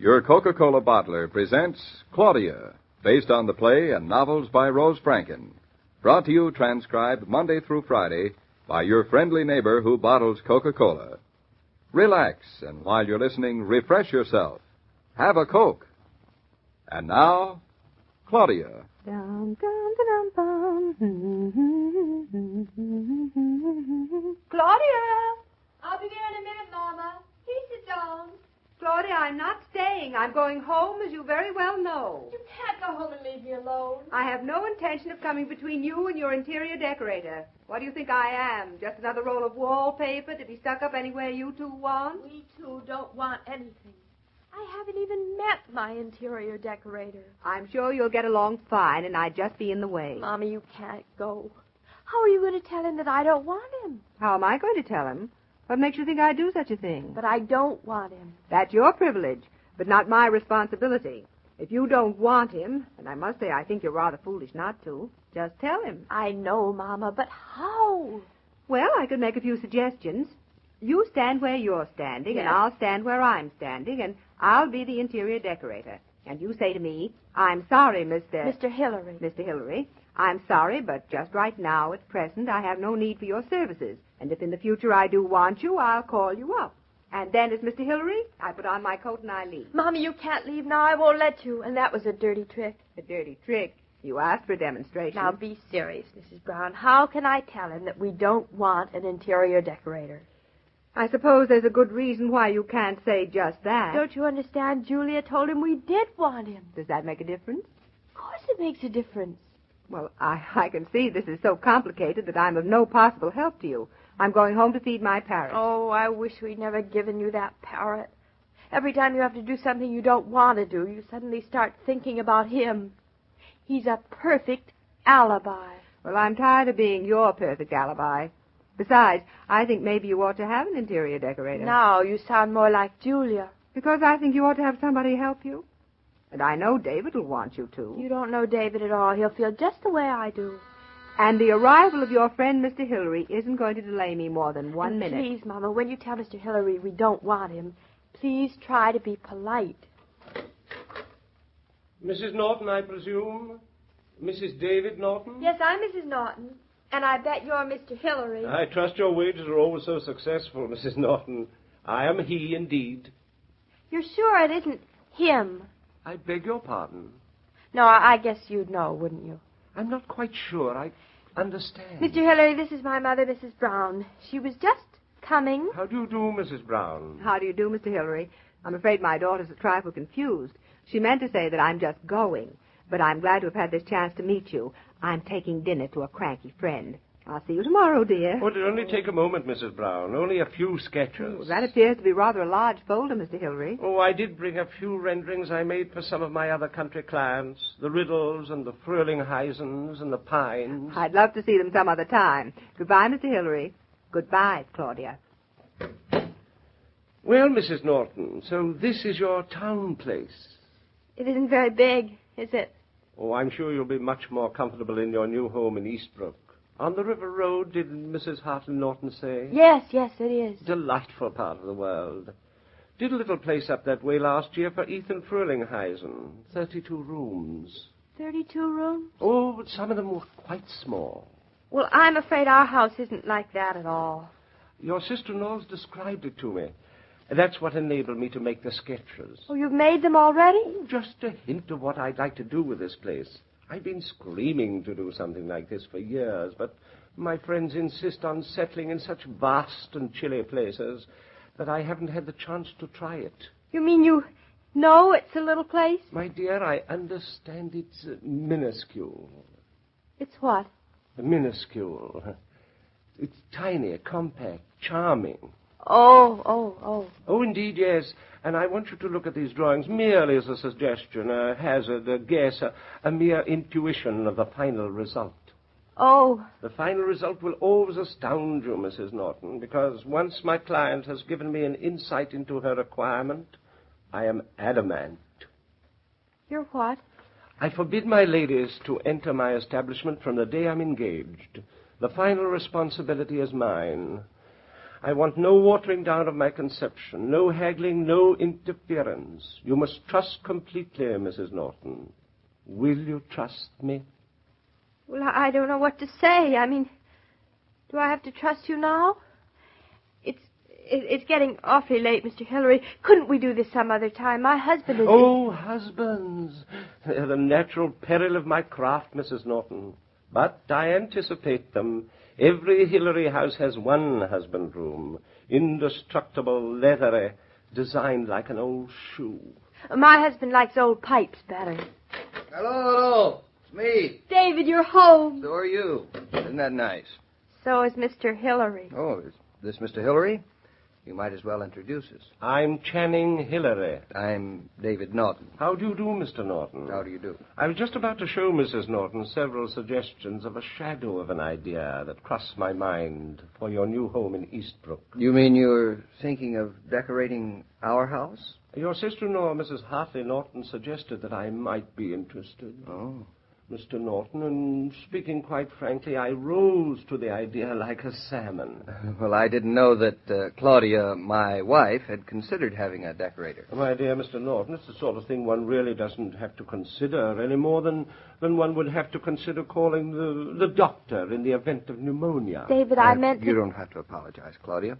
Your Coca-Cola bottler presents Claudia, based on the play and novels by Rose Franken. Brought to you, transcribed Monday through Friday, by your friendly neighbor who bottles Coca-Cola. Relax, and while you're listening, refresh yourself. Have a Coke. And now, Claudia. Dum, dum, dum, dum. Claudia! I'll be there in a minute, Mama. Please sit down. Claudia, I'm not staying. I'm going home, as you very well know. You can't go home and leave me alone. I have no intention of coming between you and your interior decorator. What do you think I am? Just another roll of wallpaper to be stuck up anywhere you two want? We two don't want anything. I haven't even met my interior decorator. I'm sure you'll get along fine, and I'd just be in the way. Mommy, you can't go. How are you going to tell him that I don't want him? How am I going to tell him? What makes you think I'd do such a thing? But I don't want him. That's your privilege, but not my responsibility. If you don't want him, and I must say I think you're rather foolish not to, just tell him. I know, Mama, but how? Well, I could make a few suggestions. You stand where you're standing, Yes. and I'll stand where I'm standing, and I'll be the interior decorator. And you say to me, I'm sorry, Mr. Hillary. Mr. Hillary, I'm sorry, but just right now, at present, I have no need for your services. And if in the future I do want you, I'll call you up. And then, as Mr. Hillary, I put on my coat and I leave. Mommy, you can't leave now. I won't let you. And that was a dirty trick. A dirty trick. You asked for a demonstration. Now, be serious, Mrs. Brown. How can I tell him that we don't want an interior decorator? I suppose there's a good reason why you can't say just that. Don't you understand? Julia told him we did want him. Does that make a difference? Of course it makes a difference. Well, I can see this is so complicated that I'm of no possible help to you. I'm going home to feed my parrot. Oh, I wish we'd never given you that parrot. Every time you have to do something you don't want to do, you suddenly start thinking about him. He's a perfect alibi. Well, I'm tired of being your perfect alibi. Besides, I think maybe you ought to have an interior decorator. Now you sound more like Julia. Because I think you ought to have somebody help you. And I know David will want you to. You don't know David at all. He'll feel just the way I do. And the arrival of your friend, Mr. Hillary, isn't going to delay me more than 1 minute. Please, Mama, when you tell Mr. Hillary we don't want him, please try to be polite. Mrs. Naughton, I presume? Mrs. David Naughton? Yes, I'm Mrs. Naughton. And I bet you're Mr. Hillary. I trust your wages are always so successful, Mrs. Naughton. I am he, indeed. You're sure it isn't him? I beg your pardon. No, I guess you'd know, wouldn't you? I'm not quite sure. I understand. Mr. Hillary, this is my mother, Mrs. Brown. She was just coming. How do you do, Mrs. Brown? How do you do, Mr. Hillary? I'm afraid my daughter's a trifle confused. She meant to say that I'm just going, but I'm glad to have had this chance to meet you. I'm taking dinner to a cranky friend. I'll see you tomorrow, dear. Oh, it'll only take a moment, Mrs. Brown. Only a few sketches. Oh, that appears to be rather a large folder, Mr. Hillary. Oh, I did bring a few renderings I made for some of my other country clients. The Riddles and the Fröhlingheisens and the Pines. I'd love to see them some other time. Goodbye, Mr. Hillary. Goodbye, Claudia. Well, Mrs. Naughton, so this is your town place. It isn't very big, is it? Oh, I'm sure you'll be much more comfortable in your new home in Eastbrook. On the River Road, did Mrs. Harton Naughton say? Yes, it is. Delightful part of the world. Did a little place up that way last year for Ethan Fröhlingheisen. 32 rooms. 32 rooms? Oh, but some of them were quite small. Well, I'm afraid our house isn't like that at all. Your sister-in-law's described it to me. That's what enabled me to make the sketches. Oh, you've made them already? Just a hint of what I'd like to do with this place. I've been screaming to do something like this for years, but my friends insist on settling in such vast and chilly places that I haven't had the chance to try it. You mean you know it's a little place? My dear, I understand it's minuscule. It's what? Minuscule. It's tiny, compact, charming. Oh. Oh, indeed, yes. And I want you to look at these drawings merely as a suggestion, a hazard, a guess, a mere intuition of the final result. Oh. The final result will always astound you, Mrs. Naughton, because once my client has given me an insight into her requirement, I am adamant. You're what? I forbid my ladies to enter my establishment from the day I'm engaged. The final responsibility is mine. I want no watering down of my conception, no haggling, no interference. You must trust completely, Mrs. Naughton. Will you trust me? Well, I don't know what to say. I mean, do I have to trust you now? It's getting awfully late, Mr. Hillary. Couldn't we do this some other time? My husband is... Oh, husbands. They're the natural peril of my craft, Mrs. Naughton. But I anticipate them. Every Hillary house has one husband room. Indestructible, leathery, designed like an old shoe. My husband likes old pipes better. Hello. It's me. David, you're home. So are you. Isn't that nice? So is Mr. Hillary. Oh, is this Mr. Hillary? You might as well introduce us. I'm Channing Hillary. I'm David Naughton. How do you do, Mr. Naughton? How do you do? I was just about to show Mrs. Naughton several suggestions of a shadow of an idea that crossed my mind for your new home in Eastbrook. You mean you're thinking of decorating our house? Your sister-in-law, Mrs. Hartley Naughton, suggested that I might be interested. Oh. Mr. Naughton, and speaking quite frankly, I rose to the idea like a salmon. Well, I didn't know that Claudia, my wife, had considered having a decorator. My dear Mr. Naughton, it's the sort of thing one really doesn't have to consider any more than one would have to consider calling the doctor in the event of pneumonia. David, I meant to... You don't have to apologize, Claudia.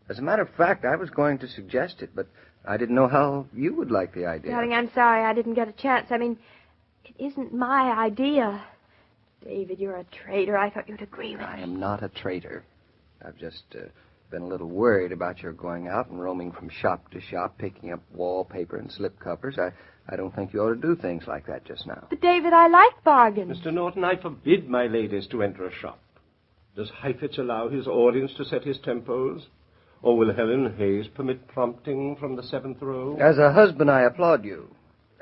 As a matter of fact, I was going to suggest it, but I didn't know how you would like the idea. Darling, I'm sorry I didn't get a chance. I mean... It isn't my idea. David, you're a traitor. I thought you'd agree with me. I am not a traitor. I've just been a little worried about your going out and roaming from shop to shop, picking up wallpaper and slipcovers. I don't think you ought to do things like that just now. But, David, I like bargains. Mr. Naughton, I forbid my ladies to enter a shop. Does Heifetz allow his audience to set his tempos? Or will Helen Hayes permit prompting from the seventh row? As a husband, I applaud you.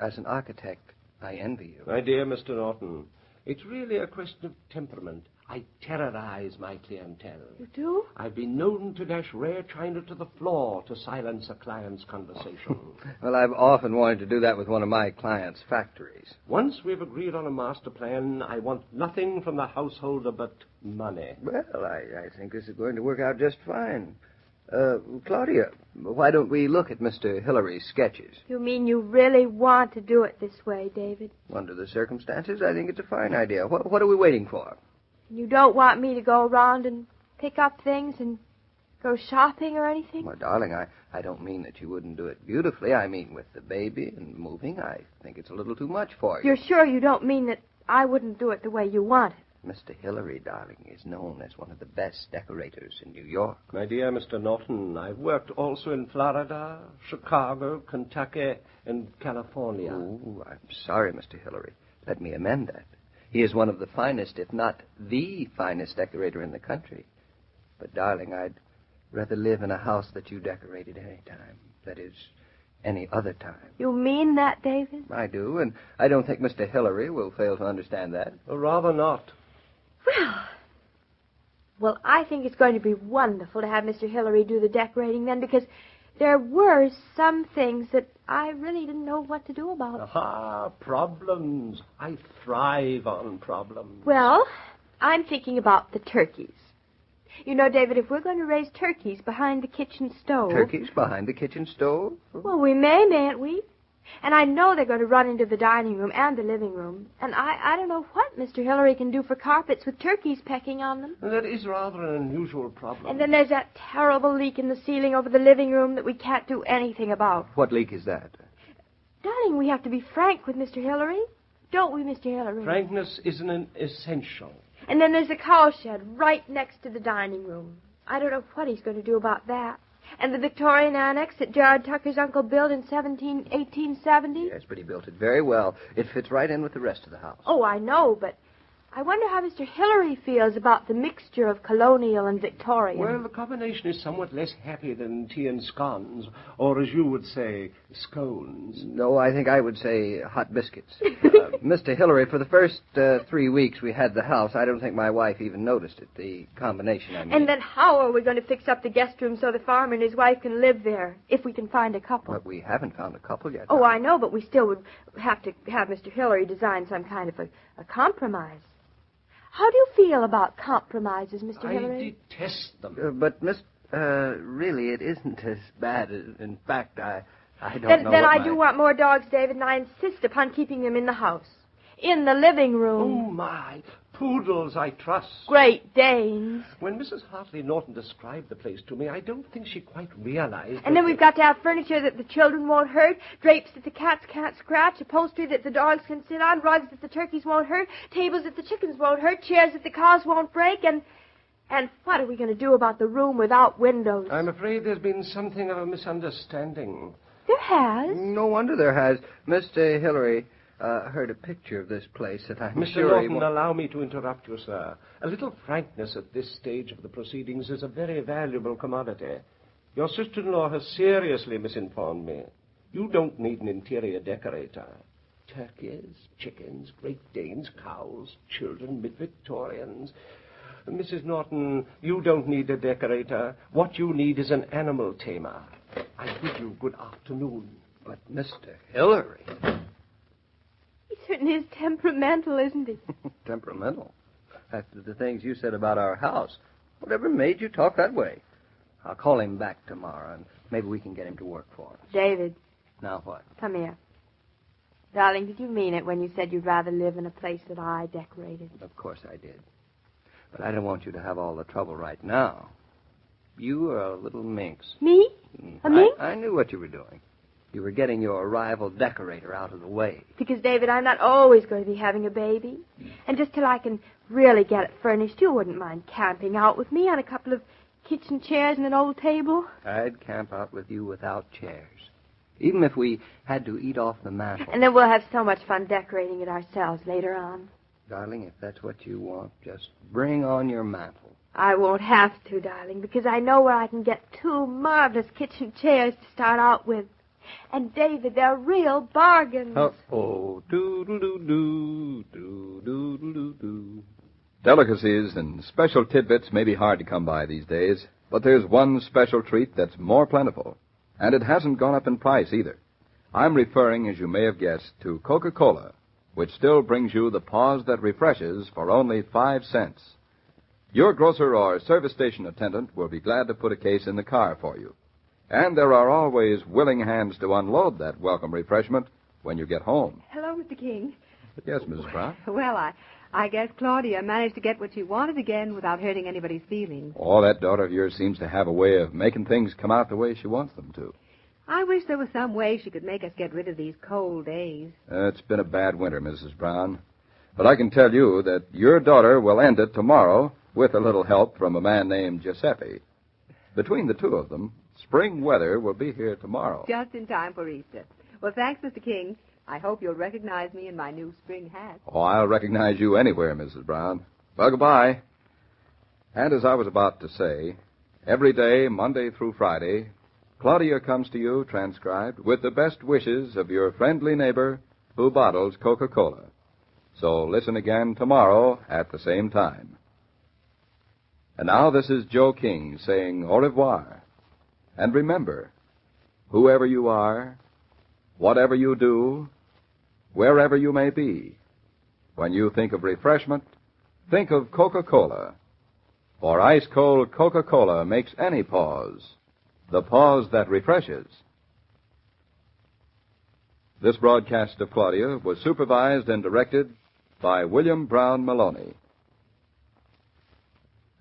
As an architect, I envy you. My dear Mr. Naughton, it's really a question of temperament. I terrorize my clientele. You do? I've been known to dash rare china to the floor to silence a client's conversation. Well, I've often wanted to do that with one of my clients' factories. Once we've agreed on a master plan, I want nothing from the householder but money. Well, I think this is going to work out just fine. Claudia, why don't we look at Mr. Hillary's sketches? You mean you really want to do it this way, David? Under the circumstances, I think it's a fine idea. What are we waiting for? You don't want me to go around and pick up things and go shopping or anything? Well, darling, I don't mean that you wouldn't do it beautifully. I mean with the baby and moving, I think it's a little too much for you. You're sure you don't mean that I wouldn't do it the way you want it? Mr. Hillary, darling, is known as one of the best decorators in New York. My dear Mr. Naughton, I've worked also in Florida, Chicago, Kentucky, and California. Oh, I'm sorry, Mr. Hillary. Let me amend that. He is one of the finest, if not the finest decorator in the country. But, darling, I'd rather live in a house that you decorated any time. That is, any other time. You mean that, David? I do, and I don't think Mr. Hillary will fail to understand that. Rather not. Well, I think it's going to be wonderful to have Mr. Hillary do the decorating then, because there were some things that I really didn't know what to do about. Aha, problems. I thrive on problems. Well, I'm thinking about the turkeys. You know, David, if we're going to raise turkeys behind the kitchen stove... Turkeys behind the kitchen stove? Well, we may, mayn't we? And I know they're going to run into the dining room and the living room. And I don't know what Mr. Hillary can do for carpets with turkeys pecking on them. That is rather an unusual problem. And then there's that terrible leak in the ceiling over the living room that we can't do anything about. What leak is that? Darling, we have to be frank with Mr. Hillary. Don't we, Mr. Hillary? Frankness is an essential. And then there's a cow shed right next to the dining room. I don't know what he's going to do about that. And the Victorian annex that Gerard Tucker's uncle built in 1870? Yes, but he built it very well. It fits right in with the rest of the house. Oh, I know, but I wonder how Mr. Hillary feels about the mixture of colonial and Victorian. Well, the combination is somewhat less happy than tea and scones, or as you would say, scones. No, I think I would say hot biscuits. Mr. Hillary, for the first 3 weeks we had the house, I don't think my wife even noticed it, the combination, I mean. And then how are we going to fix up the guest room so the farmer and his wife can live there, if we can find a couple? But we haven't found a couple yet. Oh, I know, but we still would have to have Mr. Hillary design some kind of a compromise. How do you feel about compromises, Mr. Hillary? I detest them. But, Miss... Really, it isn't as bad. In fact, I don't know. Then I do want more dogs, David, and I insist upon keeping them in the house. In the living room. Oh, my. Poodles, I trust. Great Danes. When Mrs. Hartley Naughton described the place to me, I don't think she quite realized... And then we've got to have furniture that the children won't hurt, drapes that the cats can't scratch, upholstery that the dogs can sit on, rugs that the turkeys won't hurt, tables that the chickens won't hurt, chairs that the cows won't break, and what are we going to do about the room without windows? I'm afraid there's been something of a misunderstanding. There has. No wonder there has. Mr. Hillary heard a picture of this place that I'm Mr. sure Naughton, allow me to interrupt you, sir. A little frankness at this stage of the proceedings is a very valuable commodity. Your sister-in-law has seriously misinformed me. You don't need an interior decorator. Turkeys, chickens, Great Danes, cows, children, mid-Victorians. Mrs. Naughton, you don't need a decorator. What you need is an animal tamer. I bid you good afternoon. But Mr. Hillary... He certainly is temperamental, isn't he? Temperamental? After the things you said about our house. Whatever made you talk that way? I'll call him back tomorrow, and maybe we can get him to work for us. David. Now what? Come here. Darling, did you mean it when you said you'd rather live in a place that I decorated? Of course I did. But I don't want you to have all the trouble right now. You are a little minx. Me? A minx? I knew what you were doing. You were getting your rival decorator out of the way. Because, David, I'm not always going to be having a baby. And just till I can really get it furnished, you wouldn't mind camping out with me on a couple of kitchen chairs and an old table? I'd camp out with you without chairs. Even if we had to eat off the mantel. And then we'll have so much fun decorating it ourselves later on. Darling, if that's what you want, just bring on your mantel. I won't have to, darling, because I know where I can get two marvelous kitchen chairs to start out with. And, David, they're real bargains. Oh, doo-doo-doo-doo, doo-doo-doo-doo. Delicacies and special tidbits may be hard to come by these days, but there's one special treat that's more plentiful, and it hasn't gone up in price either. I'm referring, as you may have guessed, to Coca-Cola, which still brings you the pause that refreshes for only 5 cents. Your grocer or service station attendant will be glad to put a case in the car for you. And there are always willing hands to unload that welcome refreshment when you get home. Hello, Mr. King. Yes, Mrs. Brown? Well, I guess Claudia managed to get what she wanted again without hurting anybody's feelings. Oh, that daughter of yours seems to have a way of making things come out the way she wants them to. I wish there was some way she could make us get rid of these cold days. It's been a bad winter, Mrs. Brown. But I can tell you that your daughter will end it tomorrow with a little help from a man named Giuseppe. Between the two of them, spring weather will be here tomorrow. Just in time for Easter. Well, thanks, Mr. King. I hope you'll recognize me in my new spring hat. Oh, I'll recognize you anywhere, Mrs. Brown. Well, goodbye. And as I was about to say, every day, Monday through Friday, Claudia comes to you, transcribed, with the best wishes of your friendly neighbor who bottles Coca-Cola. So listen again tomorrow at the same time. And now this is Joe King saying au revoir. And remember, whoever you are, whatever you do, wherever you may be, when you think of refreshment, think of Coca-Cola. For ice-cold Coca-Cola makes any pause the pause that refreshes. This broadcast of Claudia was supervised and directed by William Brown Meloney.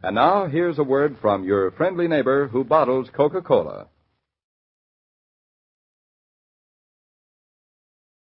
And now, here's a word from your friendly neighbor who bottles Coca-Cola.